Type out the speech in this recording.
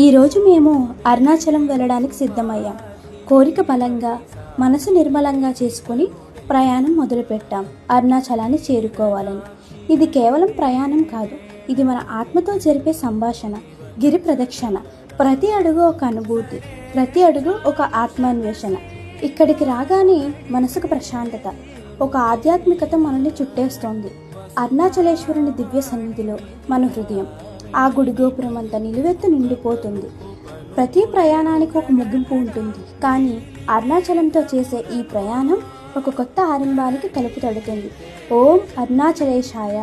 ఈరోజు మేము అరుణాచలం వెళ్ళడానికి సిద్ధమయ్యాం. కోరిక బలంగా, మనసు నిర్మలంగా చేసుకొని ప్రయాణం మొదలుపెట్టాం. అరుణాచలాన్ని చేరుకోవాలని. ఇది కేవలం ప్రయాణం కాదు, ఇది మన ఆత్మతో జరిపే సంభాషణ, గిరి ప్రదక్షిణ. ప్రతి అడుగు ఒక అనుభూతి, ప్రతి అడుగు ఒక ఆత్మాన్వేషణ. ఇక్కడికి రాగానే మనసుకు ప్రశాంతత, ఒక ఆధ్యాత్మికత మనల్ని చుట్టేస్తోంది. అరుణాచలేశ్వరుని దివ్య సన్నిధిలో మన హృదయం ఆ గుడి గోపురం అంతా నిలువెత్తు నిండిపోతుంది. ప్రతి ప్రయాణానికి ఒక ముగింపు ఉంటుంది, కానీ అరుణాచలంతో చేసే ఈ ప్రయాణం ఒక కొత్త ఆరంభానికి తలుపు తడుతుంది. ఓం అరుణాచలేశాయ.